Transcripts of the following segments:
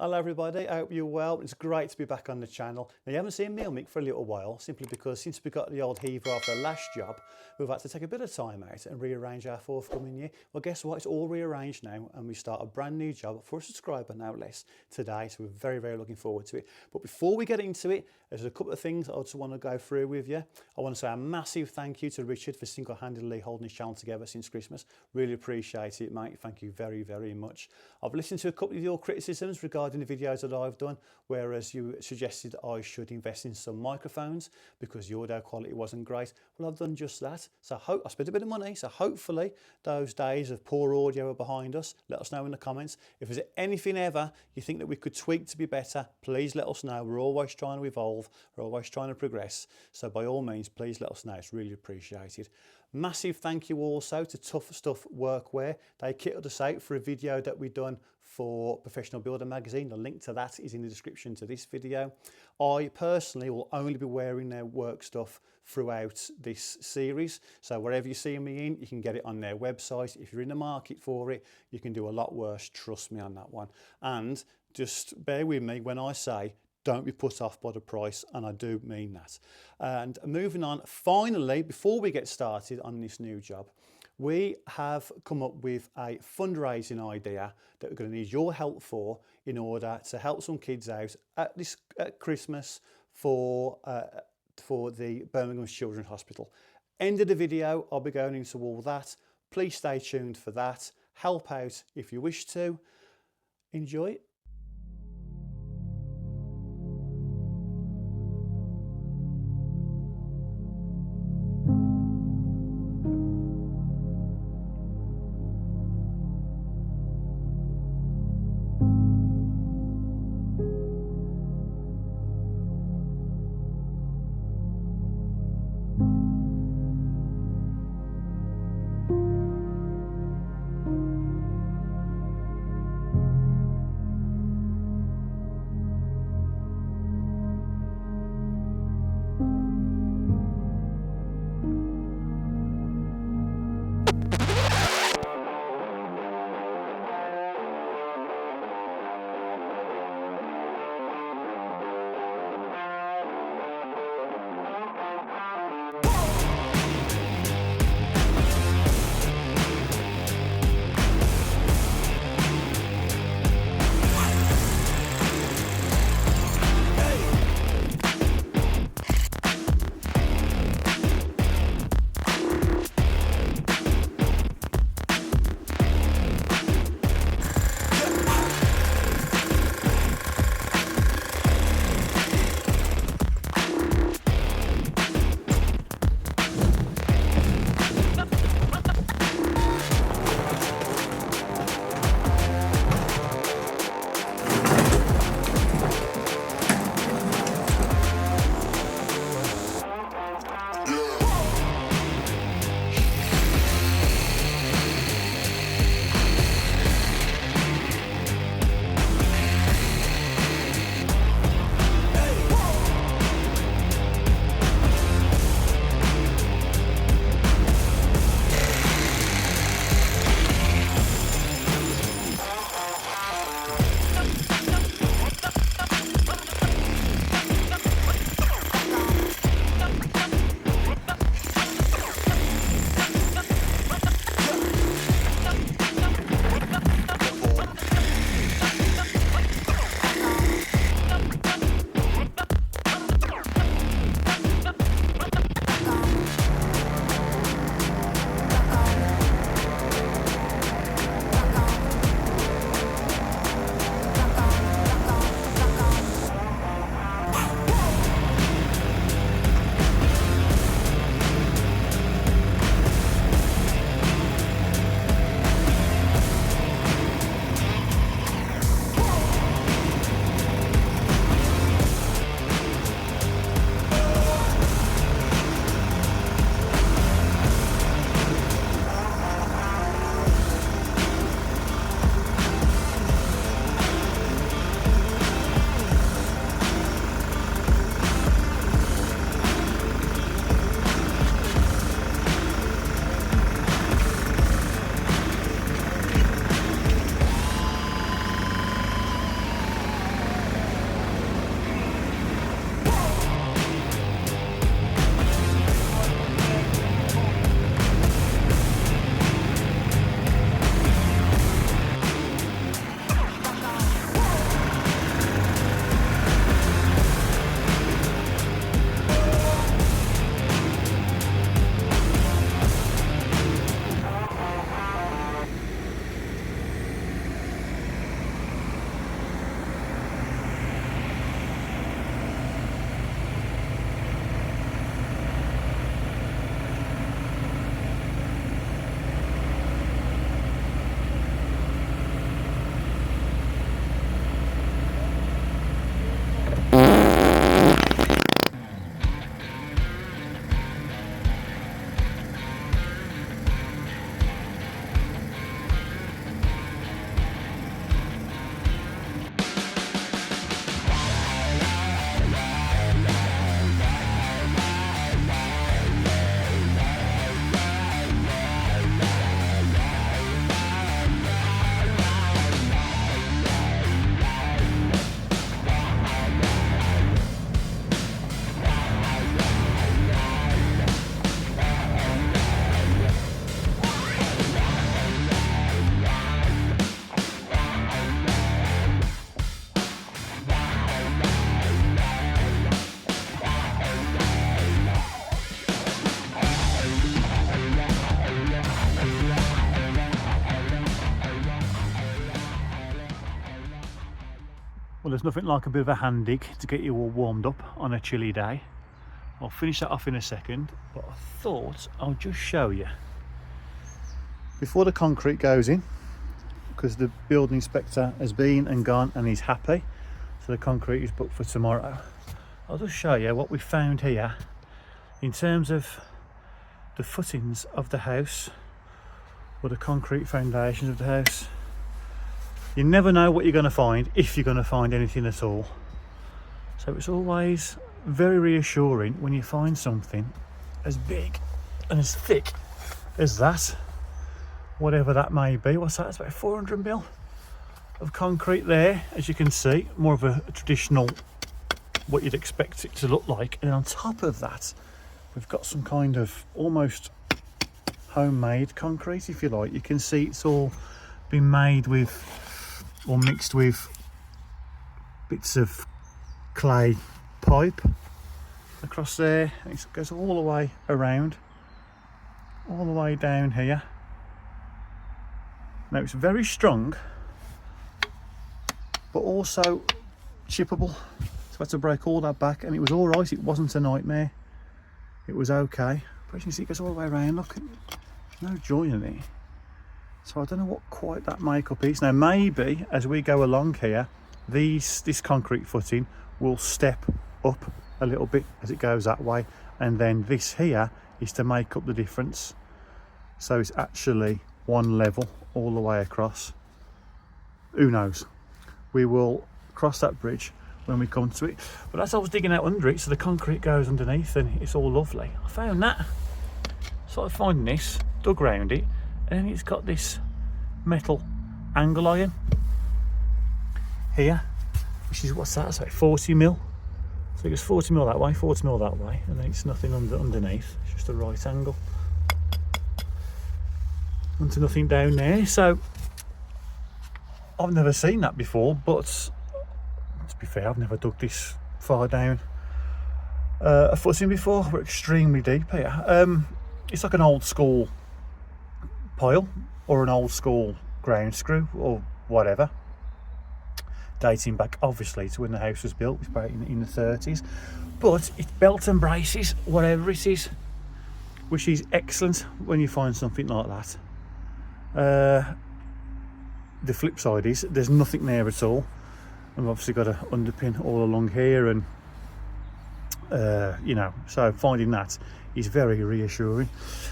Hello everybody, I hope you're well. It's great to be back on the channel. Now you haven't seen me or Mick for a little while, simply because since we got the old heaver after the last job, we've had to take a bit of time out and rearrange our forthcoming year. Well, guess what? It's all rearranged now and we start a brand new job for a subscriber, no less, today. So we're very, very looking forward to it. But before we get into it, there's a couple of things I just want to go through with you. I want to say a massive thank you to Richard for single-handedly holding his channel together since Christmas. Really appreciate it, mate. Thank you very, very much. I've listened to a couple of your criticisms regarding the videos that I've done, whereas you suggested I should invest in some microphones because the audio quality wasn't great. Well, I've done just that. So I spent a bit of money, so hopefully those days of poor audio are behind us. Let us know in the comments. If there's anything ever you think that we could tweak to be better, please let us know. We're always trying to evolve, we're always trying to progress. So by all means, please let us know. It's really appreciated. Massive thank you also to TuffStuff Workwear. They kitted us out for a video that we've done for Professional Builder magazine. The link to that is in the description to this video. I personally will only be wearing their work stuff throughout this series. So wherever you see me in, you can get it on their website. If you're in the market for it, you can do a lot worse. Trust me on that one. And just bear with me when I say, don't be put off by the price, and I do mean that. And moving on, finally, before we get started on this new job, we have come up with a fundraising idea that we're going to need your help for in order to help some kids out at Christmas for the Birmingham Children's Hospital. End of the video, I'll be going into all that. Please stay tuned for that. Help out if you wish to. Enjoy it. Well, there's nothing like a bit of a hand dig to get you all warmed up on a chilly day. I'll finish that off in a second, but I thought I'll just show you before the concrete goes in, because the building inspector has been and gone and he's happy, so the concrete is booked for tomorrow. I'll just show you what we found here in terms of the footings of the house, or the concrete foundations of the house. You never know what you're going to find, if you're going to find anything at all. So it's always very reassuring when you find something as big and as thick as that, whatever that may be. What's that? It's about 400 mil of concrete there, as you can see, more of a traditional, what you'd expect it to look like. And on top of that, we've got some kind of almost homemade concrete, if you like. You can see it's all been made with, or mixed with, bits of clay pipe across there. It goes all the way around, all the way down here. Now it's very strong, but also chippable. So I had to break all that back, and it was all right. It wasn't a nightmare. It was okay. But you can see it goes all the way around. Look, no joint in it. So I don't know what quite that makeup is. Now maybe as we go along here, this concrete footing will step up a little bit as it goes that way, and then this here is to make up the difference. So it's actually one level all the way across. Who knows? We will cross that bridge when we come to it. But as I was digging out under it, so the concrete goes underneath and it's all lovely, I found that. So I find this, dug round it, and it's got this metal angle iron here, which is, what's that? It's like 40 mil. So it goes 40 mil that way, 40 mil that way, and then it's nothing underneath. It's just a right angle. Onto nothing down there. So I've never seen that before, but to be fair, I've never dug this far down a footing before. We're extremely deep here. It's like an old school pile or an old school ground screw or whatever, dating back obviously to when the house was built, which was in the 30s. But it's belt and braces, whatever it is, which is excellent when you find something like that. The flip side is there's nothing there at all. I've obviously got an underpin all along here, and you know, so finding that is very reassuring.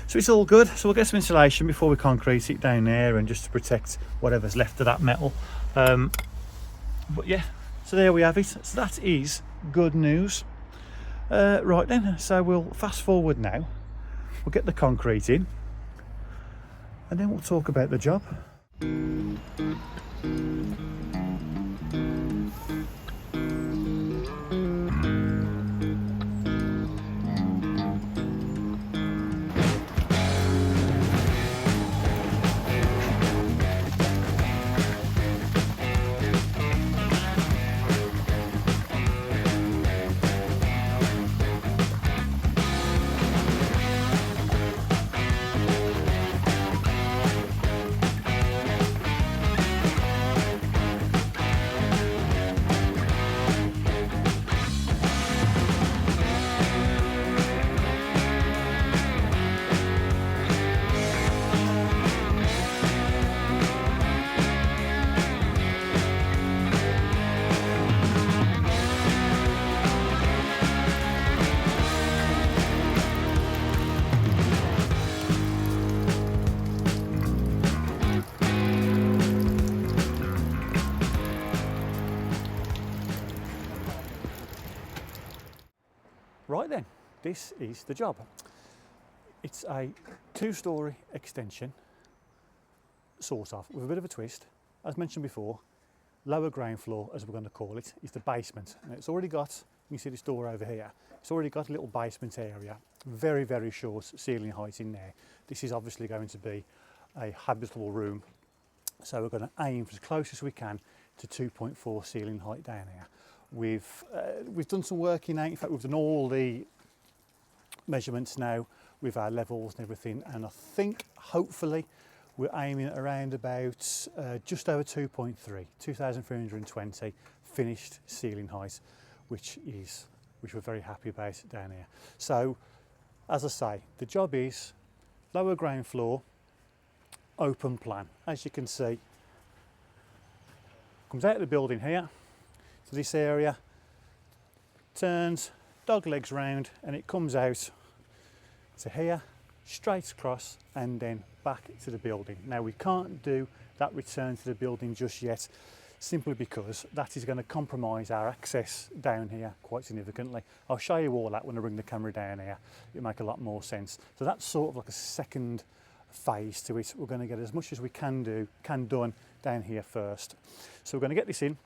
So it's all good. So we'll get some insulation before we concrete it down there, and just to protect whatever's left of that metal. But yeah, so there we have it. So that is good news. Right then, so we'll fast forward now. We'll get the concrete in, and then we'll talk about the job. Right then, this is the job. It's a 2-storey extension, sort of, with a bit of a twist. As mentioned before, lower ground floor, as we're going to call it, is the basement. And it's already got, you can see this door over here, it's already got a little basement area, very, very short ceiling height in there. This is obviously going to be a habitable room, so we're going to aim for as close as we can to 2.4 ceiling height down here. We've done some work in there. In fact, we've done all the measurements now with our levels and everything, and I think hopefully we're aiming at around about just over 2.3, 2,320 finished ceiling height, which we're very happy about down here. So, as I say, the job is lower ground floor, open plan. As you can see, comes out of the building here to this area, turns, dog legs round, and it comes out to here, straight across, and then back to the building. Now we can't do that return to the building just yet, simply because that is going to compromise our access down here quite significantly. I'll show you all that when I bring the camera down here. It'll make a lot more sense. So that's sort of like a second phase to it. We're going to get as much as we can done down here first. So we're going to get this in.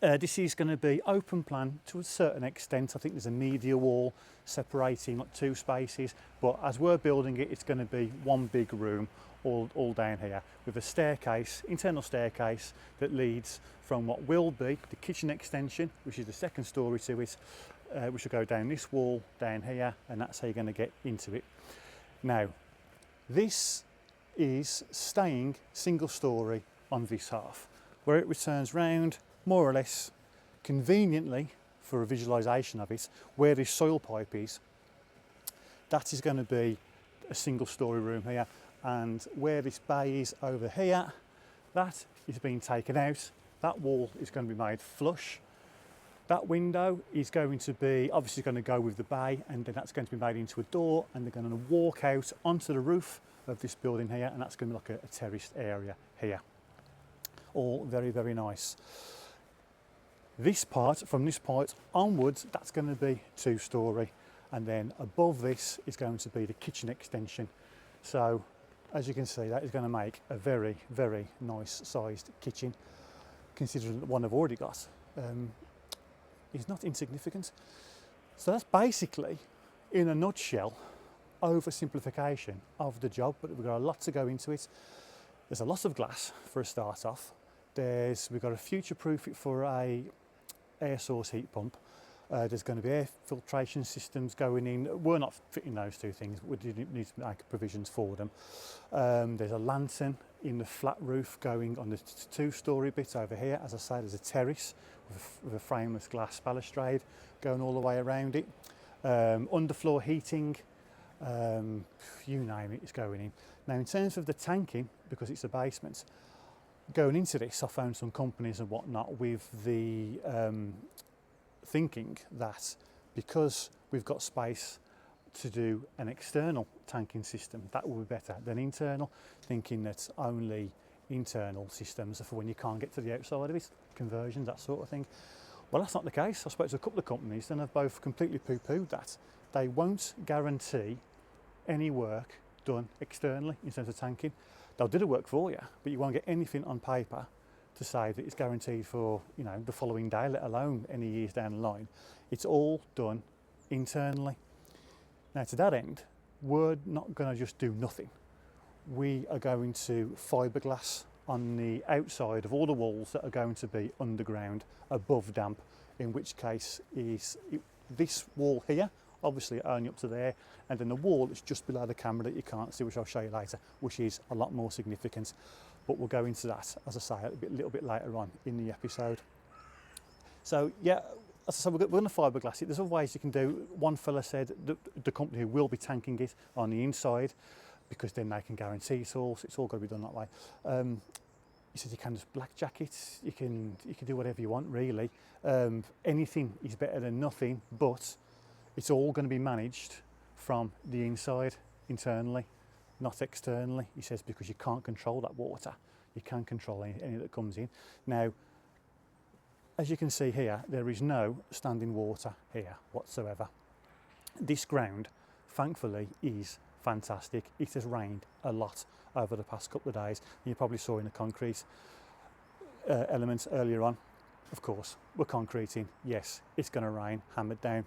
This is going to be open plan to a certain extent. I think there's a media wall separating like two spaces, but as we're building it, it's going to be one big room all down here with a staircase, internal staircase that leads from what will be the kitchen extension, which is the second story to it, which will go down this wall down here, and that's how you're going to get into it. Now, this is staying single story on this half, where it returns round more or less conveniently for a visualisation of it, where this soil pipe is. That is going to be a single story room here, and where this bay is over here, that is being taken out. That wall is going to be made flush. That window is going to be obviously going to go with the bay, and then that's going to be made into a door, and they're going to walk out onto the roof of this building here, and that's going to be like a terraced area here. All very, very nice. This part, from this part onwards, that's going to be two-story, and then above this is going to be the kitchen extension. So as you can see, that is going to make a very, very nice sized kitchen, considering the one I've already got is not insignificant. So that's basically, in a nutshell, oversimplification of the job, but we've got a lot to go into it. There's a lot of glass for a start off. We've got to future-proof it for a air source heat pump. There's going to be air filtration systems going in. We're not fitting those two things, but we do need to make provisions for them. There's a lantern in the flat roof going on the two-story bit over here. As I say, there's a terrace with a frameless glass balustrade going all the way around it. Underfloor heating, you name it, it's going in. Now, in terms of the tanking, because it's a basement, going into this, I found some companies and whatnot with the thinking that because we've got space to do an external tanking system, that will be better than internal, thinking that only internal systems are for when you can't get to the outside of it, conversions, that sort of thing. Well, that's not the case. I spoke to a couple of companies and they've both completely poo-pooed that. They won't guarantee any work done externally in terms of tanking. They'll do the work for you, but you won't get anything on paper to say that it's guaranteed for, you know, the following day, let alone any years down the line. It's all done internally. Now, to that end, we're not going to just do nothing. We are going to fiberglass on the outside of all the walls that are going to be underground above damp, in which case is this wall here, obviously only up to there, and then the wall that's just below the camera that you can't see, which I'll show you later, which is a lot more significant. But we'll go into that, as I say, a little bit later on in the episode. So yeah, as I said, we're going to fiberglass it. There's other ways you can do. One fella said the company who will be tanking it on the inside, because then they can guarantee it all. So it's all got to be done that way. He said you can just blackjack it. You can do whatever you want, really. Anything is better than nothing, but it's all going to be managed from the inside, internally, not externally. He says because you can't control that water. You can control any that comes in. Now, as you can see here, there is no standing water here whatsoever. This ground, thankfully, is fantastic. It has rained a lot over the past couple of days. You probably saw in the concrete elements earlier on. Of course, we're concreting. Yes, it's going to rain, hammered down.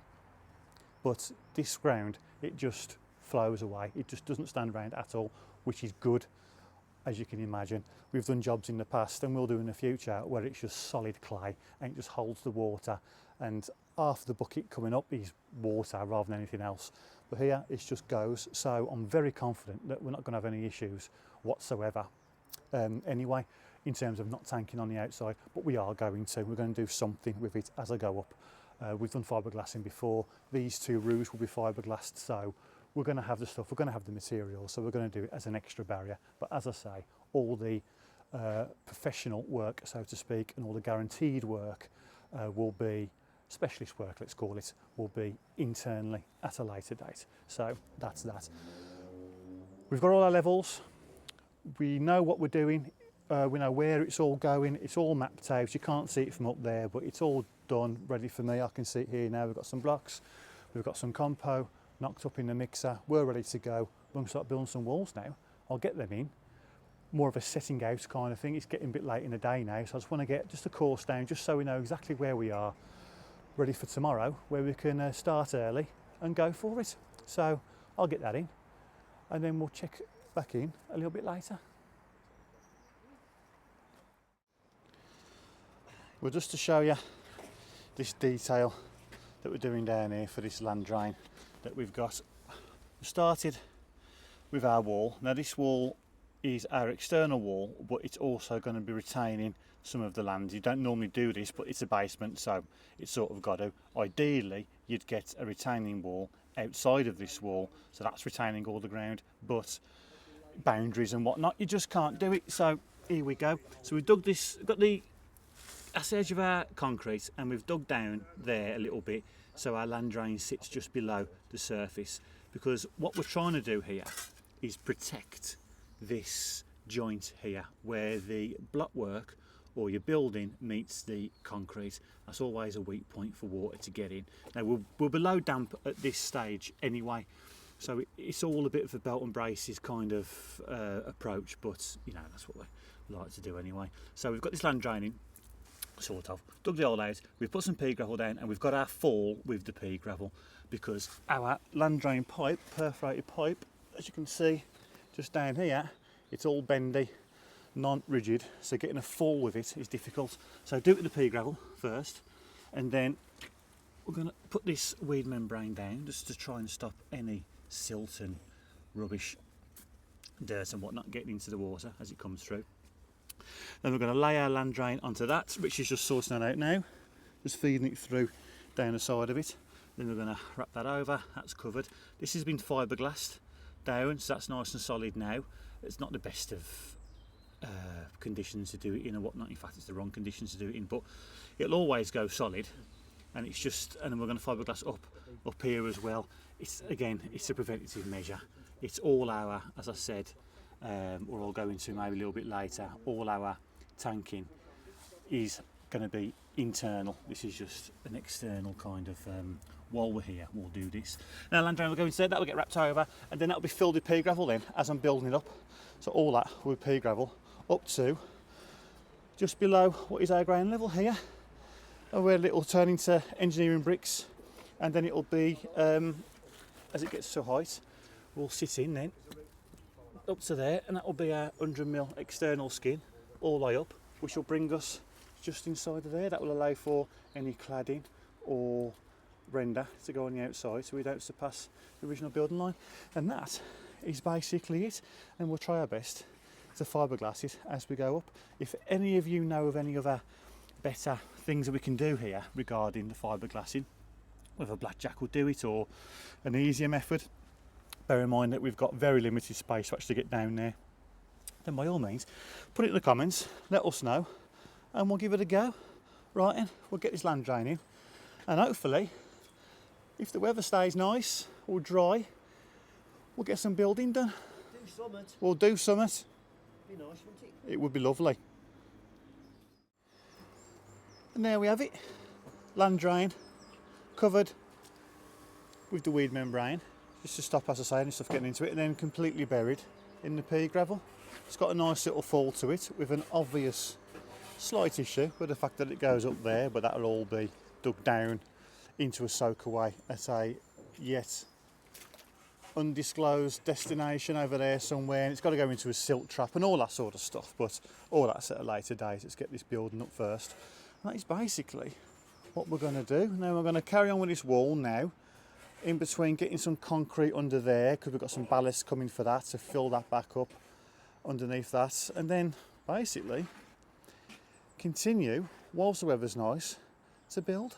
But this ground, it just flows away. It just doesn't stand around at all, which is good, as you can imagine. We've done jobs in the past and we'll do in the future where it's just solid clay and it just holds the water, and half the bucket coming up is water rather than anything else. But here it just goes. So I'm very confident that we're not going to have any issues whatsoever anyway, in terms of not tanking on the outside, but we're going to do something with it as I go up. We've done fiberglassing before. These 2 roofs will be fiberglassed, so we're going to have the stuff, we're going to have the material, so we're going to do it as an extra barrier. But as I say, all the professional work, so to speak, and all the guaranteed work will be, specialist work let's call it, will be internally at a later date. So that's that. We've got all our levels, we know what we're doing, we know where it's all going, it's all mapped out. You can't see it from up there, but it's all done, ready for me. I can see it here now. We've got some blocks, we've got some compo knocked up in the mixer, we're ready to go. We're going to start building some walls now. I'll get them in, more of a setting out kind of thing. It's getting a bit late in the day now, so I just want to get just a course down, just so we know exactly where we are, ready for tomorrow, where we can start early and go for it. So I'll get that in, and then we'll check back in a little bit later. Well, just to show you this detail that we're doing down here for this land drain that we've got. We started with our wall. Now this wall is our external wall, but it's also going to be retaining some of the land. You don't normally do this, but it's a basement, so it's sort of got to. Ideally, you'd get a retaining wall outside of this wall, so that's retaining all the ground, but boundaries and whatnot, you just can't do it. So here we go. So we've dug this, got the edge of our concrete, and we've dug down there a little bit, so our land drain sits just below the surface, because what we're trying to do here is protect this joint here where the block work or your building meets the concrete. That's always a weak point for water to get in. Now we're below damp at this stage anyway, so it's all a bit of a belt and braces kind of approach, but you know, that's what we like to do anyway. So we've got this land draining, sort of, dug the hole out, we've put some pea gravel down, and we've got our fall with the pea gravel, because our land drain pipe, perforated pipe, as you can see just down here, it's all bendy, non-rigid, so getting a fall with it is difficult. So do it with the pea gravel first, and then we're going to put this weed membrane down just to try and stop any silt and rubbish, dirt and whatnot getting into the water as it comes through. Then we're going to lay our land drain onto that, which is just sorting that out now, just feeding it through down the side of it. Then we're going to wrap that over, that's covered. This has been fiberglassed down, so that's nice and solid now. It's not the best of conditions to do it in and whatnot. In fact, it's the wrong conditions to do it in, but it'll always go solid. And it's just, and then we're going to fiberglass up here as well. It's, again, it's a preventative measure. It's all our, as I said, or I'll go into maybe a little bit later, all our tanking is going to be internal. This is just an external kind of, while we're here, we'll do this. Now land drain will go into there, that will get wrapped over, and then that'll be filled with pea gravel then, as I'm building it up. So all that with pea gravel up to just below what is our ground level here, and where it'll turn into engineering bricks, and then it'll be, as it gets to height, we'll sit in then up to there, and that will be our 100mm external skin all the way up, which will bring us just inside of there. That will allow for any cladding or render to go on the outside, so we don't surpass the original building line. And that is basically it, and we'll try our best to fiberglass it as we go up. If any of you know of any other better things that we can do here regarding the fiberglassing, whether blackjack will do it or an easier method, bear in mind that we've got very limited space to actually get down there, then by all means put it in the comments, let us know, and we'll give it a go. Right, and we'll get this land drain in, and hopefully if the weather stays nice or dry, we'll get some building done. Do something. We'll do something. Be nice, wouldn't it? It would be lovely. And there we have it, land drain covered with the weed membrane, just to stop, as I say, any stuff getting into it, and then completely buried in the pea gravel. It's got a nice little fall to it, with an obvious slight issue with the fact that it goes up there, but that'll all be dug down into a soak away at a yet undisclosed destination over there somewhere, and it's got to go into a silt trap and all that sort of stuff, but all that's at a later date. Let's get this building up first. And that is basically what we're going to do. Now we're going to carry on with this wall now, in between getting some concrete under there, because we've got some ballast coming for that to fill that back up, underneath that, and then basically continue, whilst the weather's nice, to build.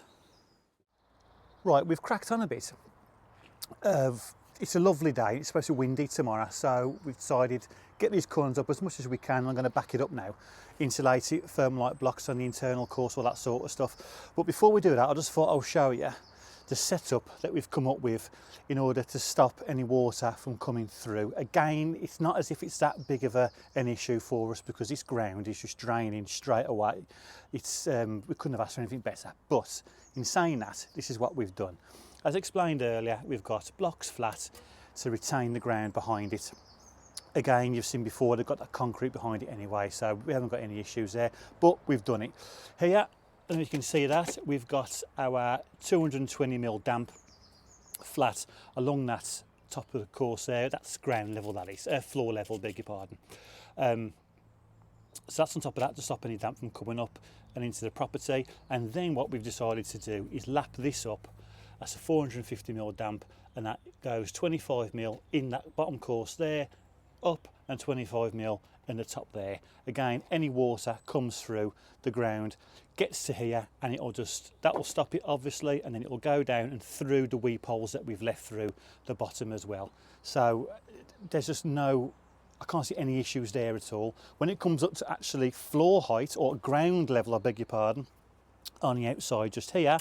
Right, we've cracked on a bit. It's a lovely day, it's supposed to be windy tomorrow, so we've decided get these corners up as much as we can. I'm going to back it up now, insulate it, thermalite blocks on the internal course, all that sort of stuff. But before we do that, I just thought I'll show you the setup that we've come up with in order to stop any water from coming through. Again, it's not as if it's that big of an issue for us, because this ground is just draining straight away. It's we couldn't have asked for anything better. But in saying that, this is what we've done. As explained earlier, we've got blocks flat to retain the ground behind it. Again, you've seen before, they've got that concrete behind it anyway, so we haven't got any issues there, but we've done it. Here, and you can see that, we've got our 220mm damp flat along that top of the course there. That's ground level, that is, floor level, beg your pardon. So that's on top of that to stop any damp from coming up and into the property. And then what we've decided to do is lap this up. That's a 450mm damp, and that goes 25mm in that bottom course there, up, and 25mm in the top there. Again, any water comes through the ground, gets to here, and that will stop it obviously, and then it will go down and through the weep holes that we've left through the bottom as well. So there's just I can't see any issues there at all. When it comes up to actually floor height, or ground level, I beg your pardon, on the outside just here,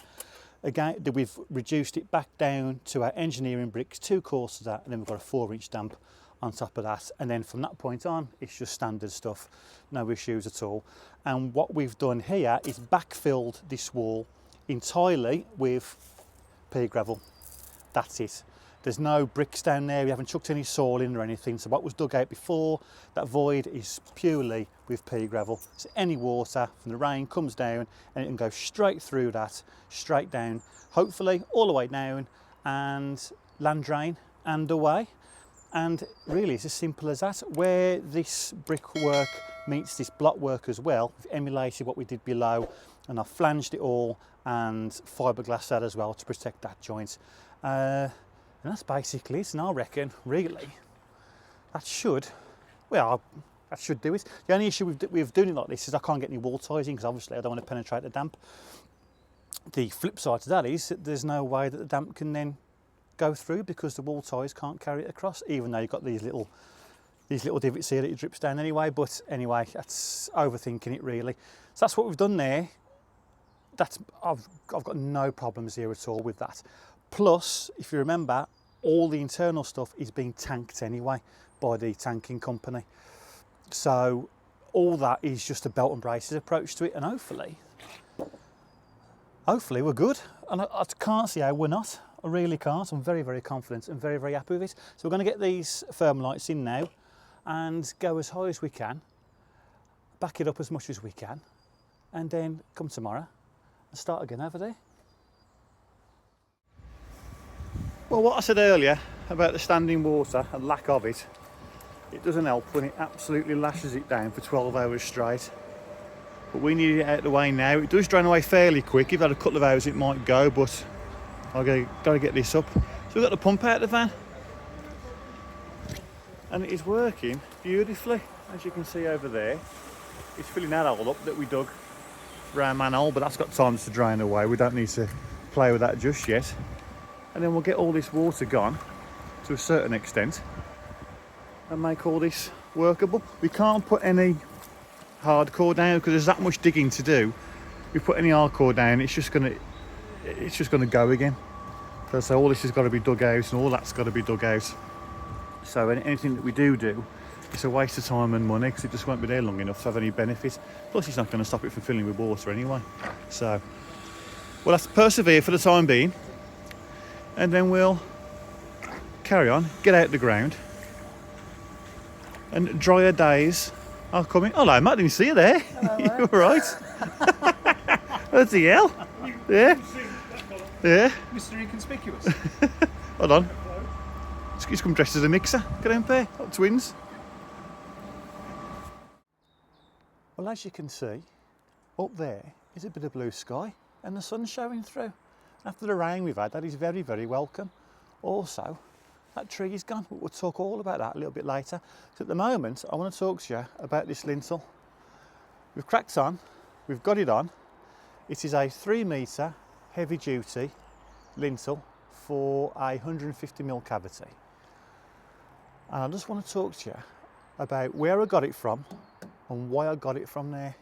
again, we've reduced it back down to our engineering bricks, 2 courses of that, and then we've got a 4-inch damp on top of that. And then from that point on, it's just standard stuff, no issues at all. And what we've done here is backfilled this wall entirely with pea gravel. That's it. There's no bricks down there, we haven't chucked any soil in or anything. So what was dug out before, that void is purely with pea gravel. So any water from the rain comes down and it can go straight through that, straight down, hopefully all the way down, and land drain and away. And really it's as simple as that. Where this brickwork meets this block work as well, we've emulated what we did below, and I've flanged it all and fiberglass that as well to protect that joint. And that's basically it, and I reckon, really, that should do it. The only issue with doing it like this is I can't get any wall ties in, because obviously I don't want to penetrate the damp. The flip side to that is that there's no way that the damp can then go through, because the wall ties can't carry it across, even though you've got these little divots here that it drips down anyway. But anyway, that's overthinking it really. So that's what we've done there. I've got no problems here at all with that. Plus, if you remember, all the internal stuff is being tanked anyway by the tanking company. So all that is just a belt and braces approach to it, and hopefully we're good. And I can't see how we're not. I really can't. I'm very, very confident and very, very happy with it. So we're going to get these thermalites in now and go as high as we can, back it up as much as we can, and then come tomorrow and start again over there. Well, what I said earlier about the standing water and lack of it, it doesn't help when it absolutely lashes it down for 12 hours straight. But we need it out of the way now. It does drain away fairly quick. If it had a couple of hours it might go, but I've got to get this up. So we've got the pump out of the van, and it is working beautifully. As you can see over there, it's filling that hole up that we dug for our manhole, but that's got time to drain away. We don't need to play with that just yet. And then we'll get all this water gone to a certain extent and make all this workable. We can't put any hardcore down because there's that much digging to do. If we put any hardcore down, it's just gonna go again. So all this has got to be dug out, and all that's got to be dug out. So anything that we do, it's a waste of time and money, because it just won't be there long enough to have any benefit. Plus it's not going to stop it from filling with water anyway. So we'll have to persevere for the time being, and then we'll carry on, get out the ground, and drier days are coming. Hello, Matt, didn't see you there. Hello, you all right? That's the hell. Yeah. Yeah. Mr. Inconspicuous. Hold on. He's come dressed as a mixer. Get in there, up twins. Well, as you can see, up there is a bit of blue sky and the sun's showing through. After the rain we've had, that is very, very welcome. Also, that tree is gone. We'll talk all about that a little bit later. So at the moment, I want to talk to you about this lintel. We've cracked on, we've got it on. It is a 3 metre heavy duty lintel for a 150mm cavity. And I just want to talk to you about where I got it from and why I got it from there.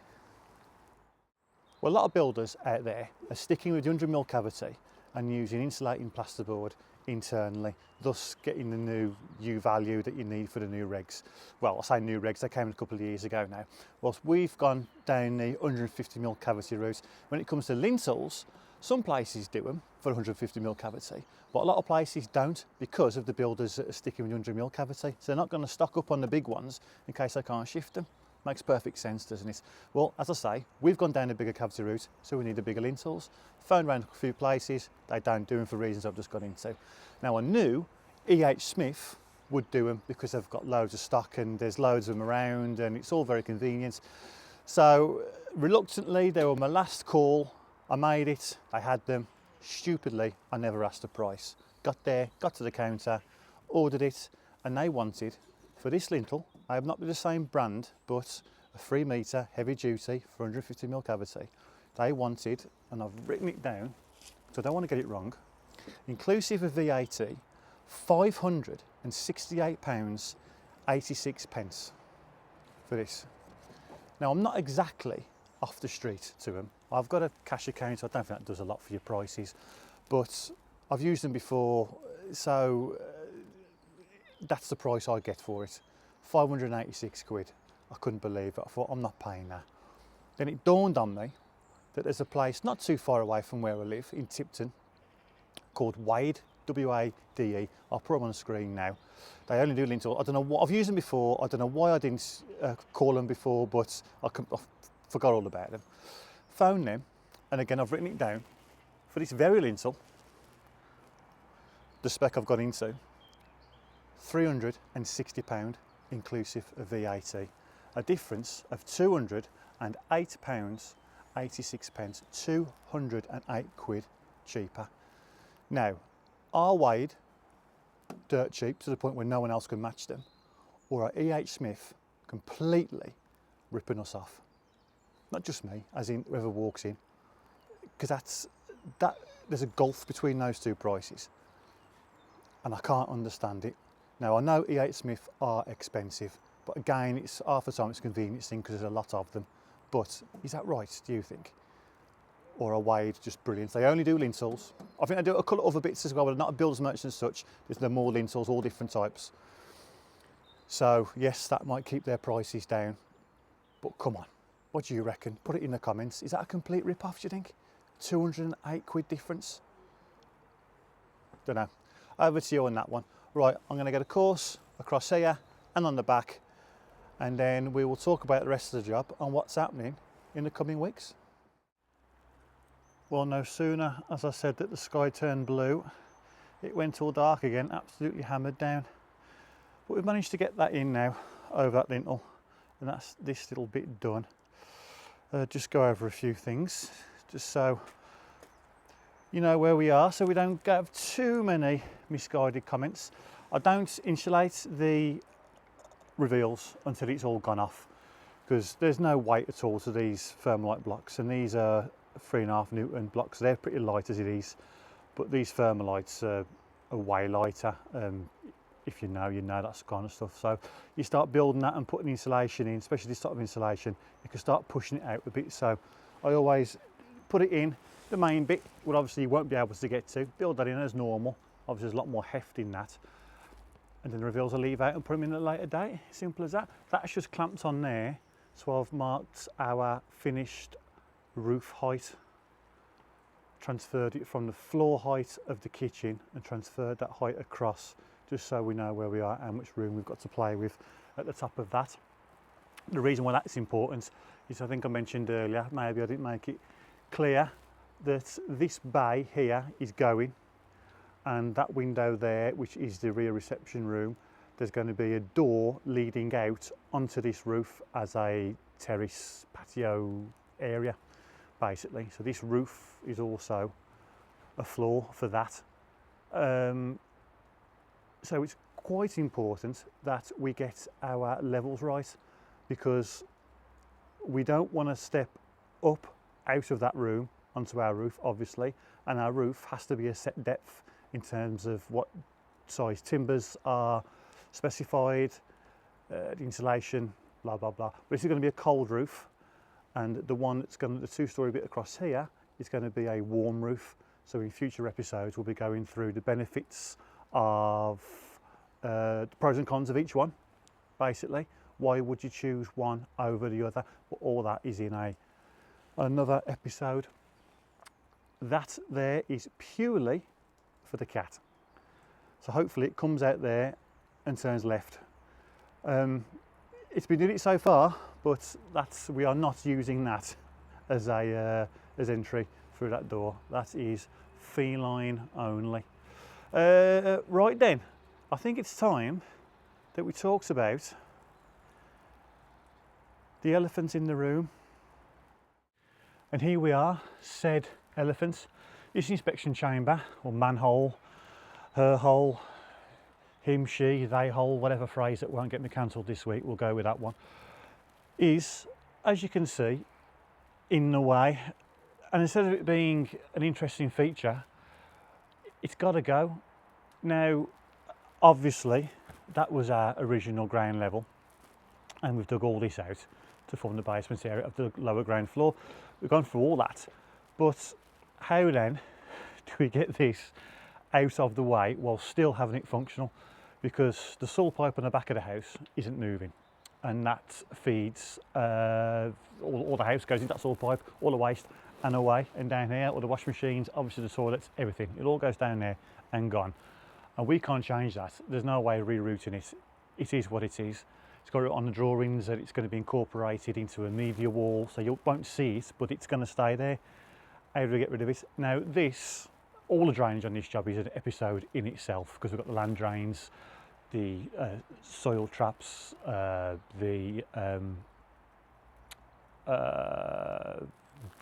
Well, a lot of builders out there are sticking with the 100mm cavity and using insulating plasterboard internally, thus getting the new U value that you need for the new regs. Well, I say new regs, they came a couple of years ago now. Whilst we've gone down the 150mm cavity route. When it comes to lintels, some places do them for 150mm cavity, but a lot of places don't because of the builders that are sticking with 100mm cavity. So they're not going to stock up on the big ones in case they can't shift them. Makes perfect sense, doesn't it? Well, as I say, we've gone down a bigger cavity route, so we need the bigger lintels. Phoned around a few places, they don't do them for reasons I've just got into. Now I knew E.H. Smith would do them because they've got loads of stock and there's loads of them around and it's all very convenient. So reluctantly, they were my last call. I made it, I had them. Stupidly, I never asked the price. Got there, got to the counter, ordered it, and they wanted, for this lintel, I have not been the same brand, but a 3 metre heavy duty for 150mm cavity. They wanted, and I've written it down, so I don't want to get it wrong, inclusive of VAT, £568.86 for this. Now I'm not exactly off the street to them. I've got a cash account, so I don't think that does a lot for your prices, but I've used them before, so that's the price I get for it. 586 quid. I couldn't believe it. I thought, I'm not paying that. Then it dawned on me that there's a place not too far away from where I live in Tipton called Wade, W-A-D-E. I'll put them on the screen now. They only do lintel. I don't know what, I've used them before. I don't know why I didn't call them before, but I forgot all about them. Phoned them, and again, I've written it down. For this very lintel, the spec I've got into, £360 inclusive of VAT, a difference of £208.86, 208 quid cheaper. Now, are Wade dirt cheap to the point where no one else can match them, or are E.H. Smith completely ripping us off? Not just me, as in whoever walks in, because there's a gulf between those two prices, and I can't understand it. Now I know E.H. Smith are expensive, but again, it's half the time it's a convenience thing because there's a lot of them. But is that right, do you think? Or are Wade just brilliant? They only do lintels. I think they do a couple of other bits as well, but not a builder's merchant as such. There's more lintels, all different types. So yes, that might keep their prices down, but come on, what do you reckon? Put it in the comments. Is that a complete rip-off, do you think? 208 quid difference? Don't know. Over to you on that one. Right, I'm going to get a course across here and on the back, and then we will talk about the rest of the job and what's happening in the coming weeks. Well, no sooner, as I said, that the sky turned blue, it went all dark again, absolutely hammered down. But we've managed to get that in now, over that lintel, and that's this little bit done. Just go over a few things, just so you know where we are, so we don't have too many misguided comments. I don't insulate the reveals until it's all gone off, because there's no weight at all to these Thermalite blocks, and these are 3.5 Newton blocks. They're pretty light as it is, but these Thermalites are way lighter. If you know that kind of stuff. So you start building that and putting insulation in, especially this type of insulation, you can start pushing it out a bit. So I always put it in the main bit, what obviously you won't be able to get to, build that in as normal. Obviously there's a lot more heft in that, and then the reveals I'll leave out and put them in at a later date. Simple as that. That's just clamped on there, so I've marked our finished roof height, transferred it from the floor height of the kitchen and transferred that height across, just so we know where we are, how much room we've got to play with at the top of that. The reason why that's important is, I think I mentioned earlier, maybe I didn't make it clear, that this bay here is going, and that window there, which is the rear reception room, there's going to be a door leading out onto this roof as a terrace patio area, basically. So this roof is also a floor for that. So it's quite important that we get our levels right, because we don't want to step up out of that room onto our roof, obviously, and our roof has to be a set depth in terms of what size timbers are specified, the insulation, blah blah blah. But this is going to be a cold roof, and the one that's going to, the two-story bit across here, is going to be a warm roof. So in future episodes we'll be going through the benefits of the pros and cons of each one, basically. Why would you choose one over the other? Well, all that is in another episode. That there is purely for the cat. So hopefully it comes out there and turns left. It's been doing it so far, but we are not using that as as entry through that door. That is feline only. Right then, I think it's time that we talked about the elephant in the room. And here we are, said elephant. This inspection chamber, or manhole, her hole, him, she, they hole, whatever phrase that won't get me cancelled this week, we'll go with that one, is, as you can see, in the way. And instead of it being an interesting feature, it's got to go. Now, obviously, that was our original ground level, and we've dug all this out to form the basement area of the lower ground floor. We've gone through all that, but how then do we get this out of the way while still having it functional? Because the saw pipe on the back of the house isn't moving, and that feeds all the house goes into that saw pipe, all the waste and away and down here, all the wash machines, obviously the toilets, everything. It all goes down there and gone, and we can't change that. There's no way of rerouting it. It is what it is. It's got it on the drawings that it's going to be incorporated into a media wall, so you won't see it, but it's going to stay there. How do we get rid of it? Now this, all the drainage on this job is an episode in itself, because we've got the land drains, the soil traps, the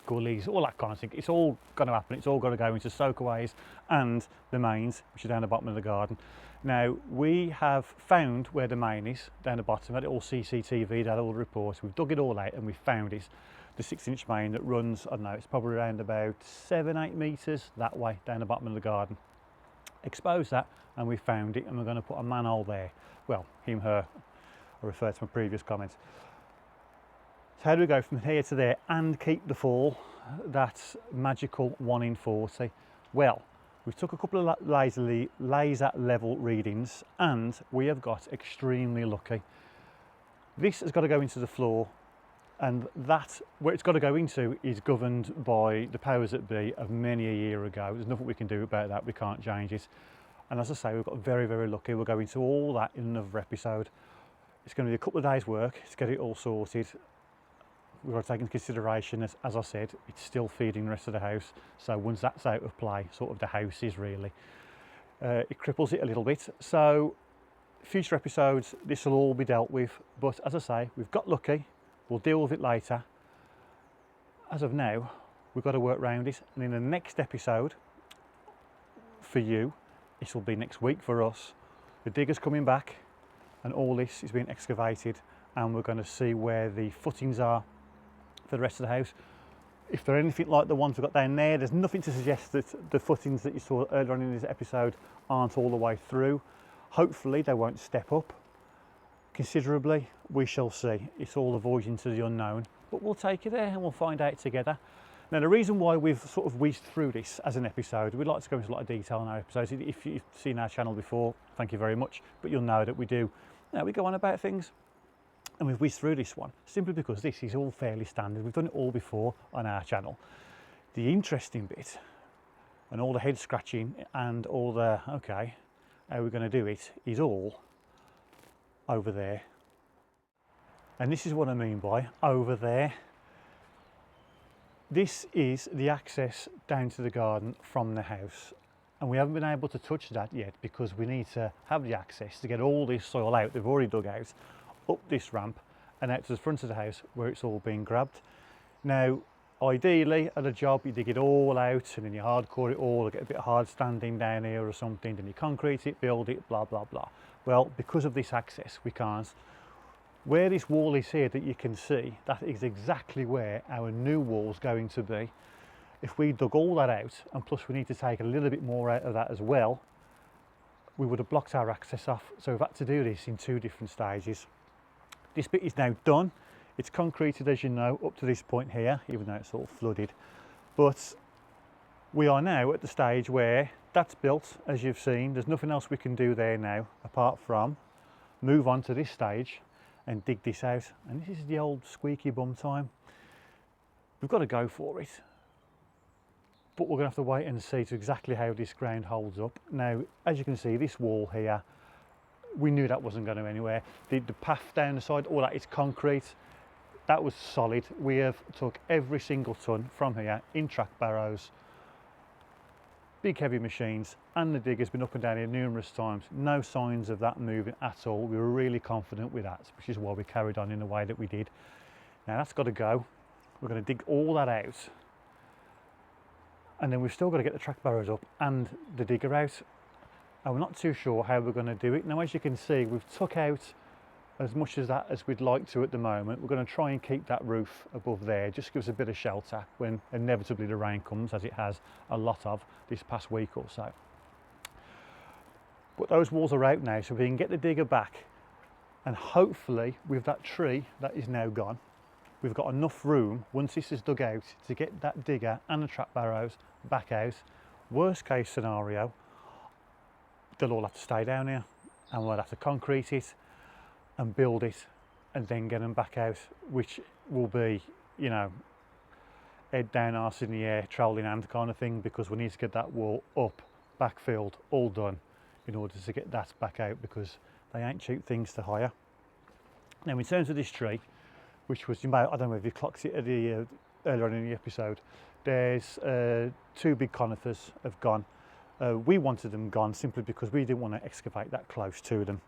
gullies, all that kind of thing. It's all going to happen. It's all got to go into soakaways and the mains, which are down the bottom of the garden. Now we have found where the main is, down the bottom. Had it all CCTV'd, had all the reports. We've dug it all out and we found it. The 6-inch main that runs, I don't know, it's probably around about 7-8 metres that way down the bottom of the garden. Exposed that and we found it, and we're going to put a manhole there. Well, him, her, I refer to my previous comments. So how do we go from here to there and keep the fall that magical 1 in 40? Well, we took a couple of laser level readings, and we have got extremely lucky. This has got to go into the floor, and that, where it's got to go into, is governed by the powers that be of many a year ago. There's nothing we can do about that. We can't change it. And as I say, we've got very, very lucky. We'll go into all that in another episode. It's going to be a couple of days' work to get it all sorted. We've got to take into consideration, as I said, it's still feeding the rest of the house. So once that's out of play, sort of the house is really, it cripples it a little bit. So future episodes, this will all be dealt with. But as I say, we've got lucky. We'll deal with it later. As of now, we've got to work around it. And in the next episode, for you, this will be next week for us, the digger's coming back and all this is being excavated, and we're going to see where the footings are for the rest of the house. If they're anything like the ones we've got down there, there's nothing to suggest that the footings that you saw earlier on in this episode aren't all the way through. Hopefully they won't step up considerably. We shall see. It's all a voyage into the unknown, but we'll take you there and we'll find out together. Now, the reason why we've sort of whizzed through this as an episode, we'd like to go into a lot of detail in our episodes. If you've seen our channel before, thank you very much, but you'll know that we do, we go on about things, and we've whizzed through this one simply because this is all fairly standard. We've done it all before on our channel. The interesting bit and all the head scratching and all the, okay, how we're going to do it, is all over there. And this is what I mean by over there. This is the access down to the garden from the house, and we haven't been able to touch that yet because we need to have the access to get all this soil out they've already dug out, up this ramp and out to the front of the house where it's all being grabbed. Now, ideally at a job you dig it all out and then you hardcore it all, or get a bit of hard standing down here or something, then you concrete it, build it, blah blah blah. Well, because of this access we can't. Where this wall is here that you can see, that is exactly where our new wall's going to be. If we dug all that out, and plus we need to take a little bit more out of that as well, we would have blocked our access off. So we've had to do this in 2 different stages. This bit is now done. It's concreted, as you know, up to this point here, even though it's all flooded. But we are now at the stage where that's built, as you've seen. There's nothing else we can do there now, apart from move on to this stage and dig this out. And this is the old squeaky bum time. We've got to go for it. But we're going to have to wait and see to exactly how this ground holds up. Now, as you can see, this wall here, we knew that wasn't going to anywhere. The path down the side, all that is concrete. That was solid. We have took every single ton from here in track barrows, big heavy machines, and the digger's been up and down here numerous times. No signs of that moving at all. We were really confident with that, which is why we carried on in the way that we did. Now that's got to go. We're going to dig all that out. And then we've still got to get the track barrows up and the digger out. And we're not too sure how we're going to do it. Now, as you can see, we've took out as much of that as we'd like to at the moment. We're going to try and keep that roof above there, just give us a bit of shelter when inevitably the rain comes, as it has a lot of this past week or so. But those walls are out now, so we can get the digger back. And hopefully, with that tree that is now gone, we've got enough room, once this is dug out, to get that digger and the trap barrows back out. Worst case scenario, they'll all have to stay down here and we'll have to concrete it and build it and then get them back out, which will be, you know, head down, arse in the air, trowel in hand kind of thing, because we need to get that wall up, backfilled, all done in order to get that back out, because they ain't cheap things to hire. Now, in terms of this tree, which was, you may, I don't know if you clocked it at the, earlier on in the episode, there's 2 big conifers have gone. We wanted them gone simply because we didn't want to excavate that close to them.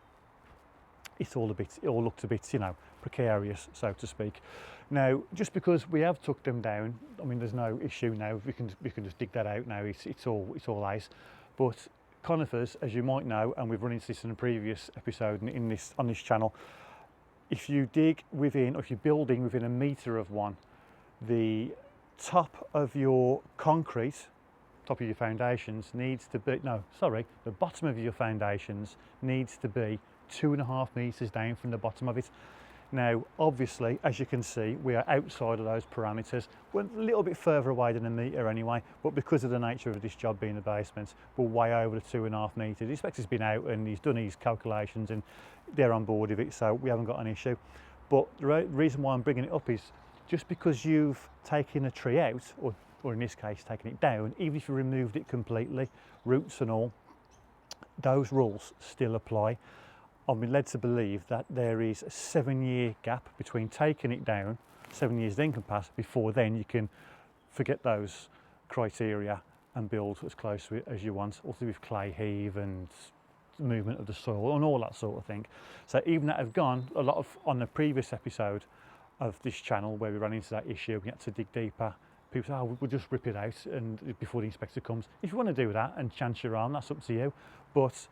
It all looked a bit, you know, precarious, so to speak. Now, just because we have took them down, I mean, there's no issue now. We can just dig that out now. It's all ice. But conifers, as you might know, and we've run into this in a previous episode on this channel, if you dig within, or if you're building within a metre of one, the top of your concrete, top of your foundations needs to be, no, sorry, the bottom of your foundations needs to be 2.5 metres down from the bottom of it. Now, obviously, as you can see, we are outside of those parameters. We're a little bit further away than a metre anyway, but because of the nature of this job being a basement, we're way over the 2.5 metres. The inspector's been out and he's done his calculations and they're on board with it, so we haven't got an issue. But the reason why I'm bringing it up is just because you've taken a tree out, or in this case, taken it down, even if you removed it completely, roots and all, those rules still apply. I've been led to believe that there is a 7-year gap between taking it down, 7 years then can pass, before then you can forget those criteria and build as close to it as you want, also with clay heave and movement of the soil and all that sort of thing. So even that have gone, a lot of, on the previous episode of this channel where we ran into that issue, we had to dig deeper. People say, oh, we'll just rip it out and before the inspector comes. If you want to do that and chance your arm, that's up to you. But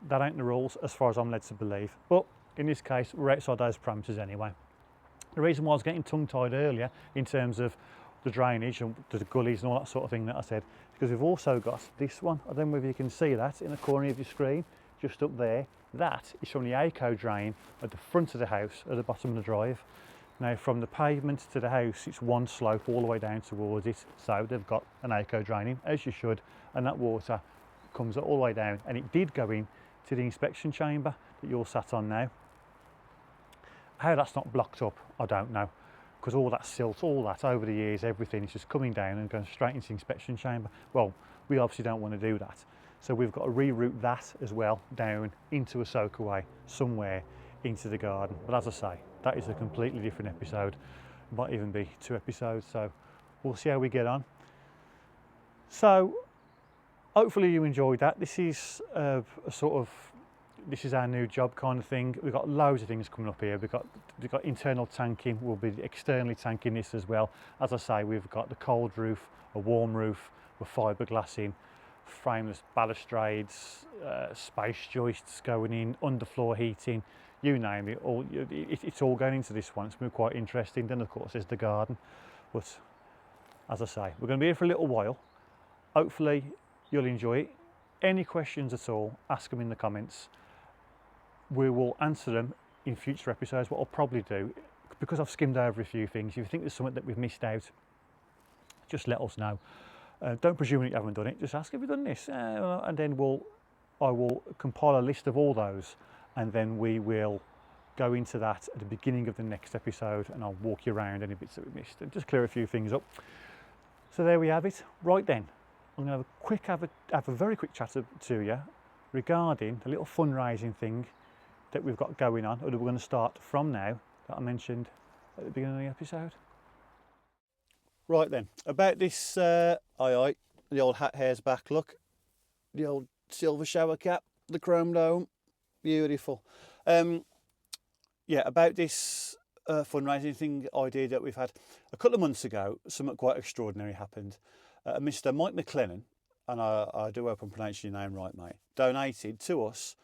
that ain't the rules as far as I'm led to believe. But in this case, we're outside those parameters anyway. The reason why I was getting tongue-tied earlier in terms of the drainage and the gullies and all that sort of thing that I said, because we've also got this one. I don't know if you can see that in the corner of your screen, just up there. That is from the ACO drain at the front of the house, at the bottom of the drive. Now, from the pavement to the house, it's one slope all the way down towards it. So they've got an ACO draining, as you should, and that water comes all the way down. And it did go in to the inspection chamber that you're sat on now. How that's not blocked up, I don't know, because all that silt, all that over the years, everything is just coming down and going straight into the inspection chamber. Well, we obviously don't want to do that. So we've got to reroute that as well down into a soakaway somewhere into the garden. But as I say, that is a completely different episode. It might even be 2 episodes, so we'll see how we get on. So hopefully you enjoyed that. This is a sort of this is our new job kind of thing. We've got loads of things coming up here. We've got internal tanking. We'll be externally tanking this as well. As I say, we've got the cold roof, a warm roof, with fiberglassing, frameless balustrades, space joists going in, underfloor heating, you name it. It's all going into this one. It's been quite interesting. Then of course there's the garden. But as I say, we're going to be here for a little while. Hopefully you'll enjoy it. Any questions at all, ask them in the comments. We will answer them in future episodes. What I'll probably do, because I've skimmed over a few things, if you think there's something that we've missed out, just let us know. Don't presume that you haven't done it, just ask, have you done this? And then I will compile a list of all those, and then we will go into that at the beginning of the next episode, and I'll walk you around any bits that we missed and just clear a few things up. So there we have it. Right then, I'm going to have a very quick chat to you regarding the little fundraising thing that we've got going on, or that we're going to start from now, that I mentioned at the beginning of the episode. Right then, about this, the old hat hair's back, look, the old silver shower cap, the chrome dome, beautiful. Yeah, about this fundraising thing idea that we've had a couple of months ago, something quite extraordinary happened. Mr. Mike McLennan, and I do hope I'm pronouncing your name right, mate, donated to us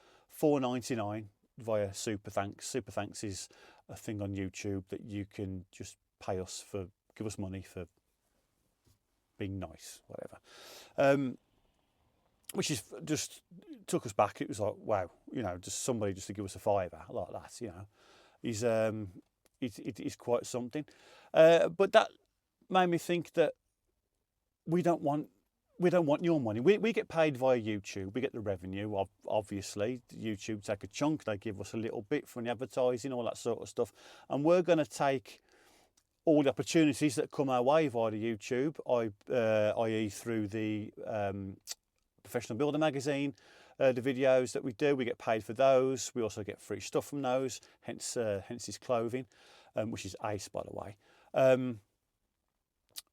$4.99 via Super Thanks. Super Thanks is a thing on YouTube that you can just pay us for, give us money for being nice, whatever. Which is just took us back. It was like, wow, you know, just somebody just to give us a fiver like that, you know, it is quite something. But that made me think that we don't want your money. We get paid via YouTube. We get the revenue, obviously. YouTube take a chunk. They give us a little bit from the advertising, all that sort of stuff. And we're going to take all the opportunities that come our way via the YouTube, i.e. through the Professional Builder magazine, the videos that we do. We get paid for those. We also get free stuff from those, hence his clothing, which is ace, by the way.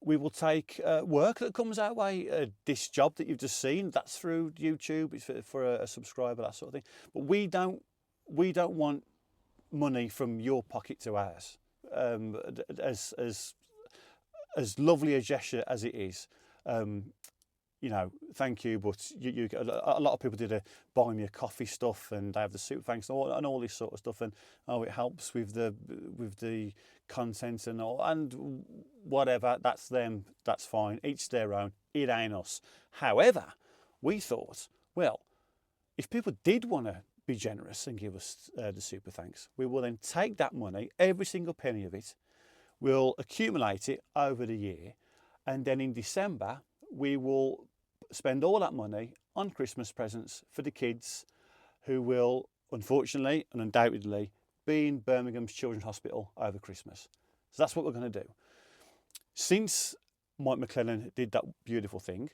We will take work that comes our way. This job that you've just seen, that's through YouTube. It's for a subscriber, that sort of thing. But we don't want money from your pocket to ours. As lovely a gesture as it is, you know, thank you. But a lot of people did a buy me a coffee stuff, and they have the Super Thanks and all this sort of stuff, and it helps with the content and all, and whatever. That's them. That's fine. Each their own. It ain't us. However, we thought, well, if people did want to be generous and give us the Super Thanks, we will then take that money, every single penny of it, we'll accumulate it over the year, and then in December we will spend all that money on Christmas presents for the kids who will, unfortunately and undoubtedly, be in Birmingham's Children's Hospital over Christmas. So that's what we're going to do. Since Mike McLennan did that beautiful thing,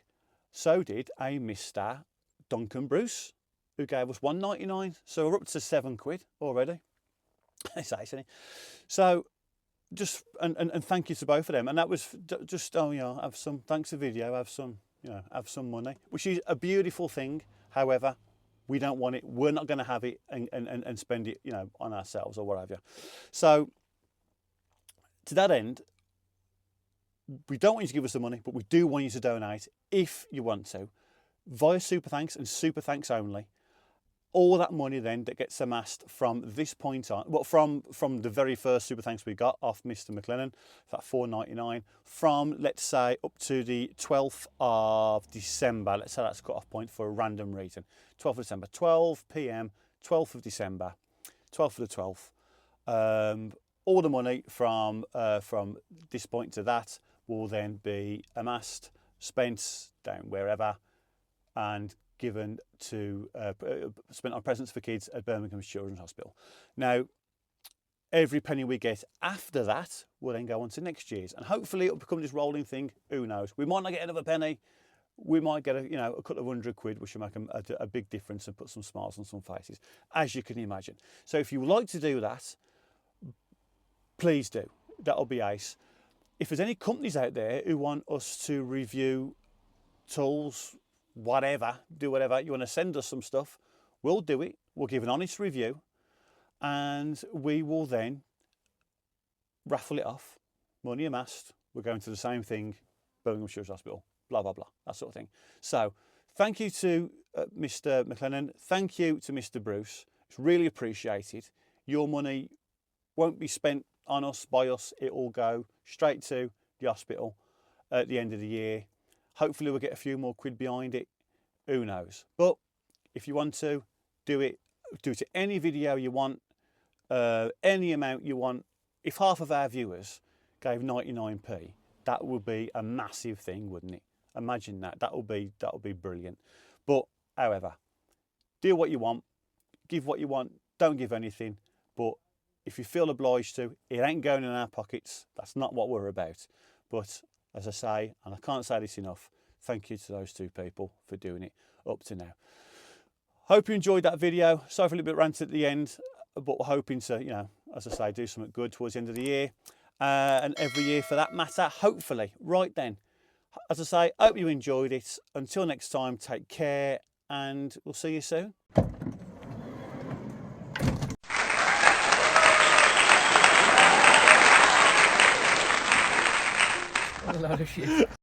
so did a Mr. Duncan Bruce, who gave us $1.99. So we're up to £7 already. It's ace, isn't it? So just and thank you to both of them. And that was just, oh yeah, have some, thanks for video, have some, you know, have some money, which is a beautiful thing. However, we don't want it. We're not going to have it and spend it, you know, on ourselves or what have you. So to that end, we don't want you to give us the money, but we do want you to donate if you want to, via Super Thanks and Super Thanks only. All that money then that gets amassed from this point on, well, from the very first Super Thanks we got off Mr. McLennan, that $4.99, from, let's say, up to the 12th of December. Let's say that's cut off point for a random reason. 12th of December, 12 p.m, 12th of December, 12th of the 12th. All the money from this point to that will then be amassed, spent down wherever, and given to spent on presents for kids at Birmingham's Children's Hospital. Now, every penny we get after that will then go on to next year's, and hopefully it'll become this rolling thing. Who knows? We might not get another penny. We might get a couple of £100, which will make a big difference and put some smiles on some faces, as you can imagine. So if you would like to do that, please do. That'll be ace. If there's any companies out there who want us to review tools, whatever, do whatever, you want to send us some stuff, we'll do it. we'll give an honest review, and we will then raffle it off. Money amassed, we're going to the same thing, Birmingham Children's Hospital, blah, blah, blah, that sort of thing. So thank you to Mr. McLennan. Thank you to Mr. Bruce. It's really appreciated. Your money won't be spent on us, by us. It will go straight to the hospital at the end of the year. Hopefully we'll get a few more quid behind it. Who knows? But if you want to, do it to any video you want, any amount you want. If half of our viewers gave 99p, that would be a massive thing, wouldn't it? Imagine that. That would be brilliant. But however, do what you want, give what you want, don't give anything. But if you feel obliged to, it ain't going in our pockets. That's not what we're about. But as I say, and I can't say this enough, thank you to those two people for doing it up to now. Hope you enjoyed that video. Sorry for a little bit rant at the end, but we're hoping to, you know, as I say, do something good towards the end of the year. And every year for that matter, hopefully. Right then, as I say, hope you enjoyed it. Until next time, take care, and we'll see you soon. What a load of shit.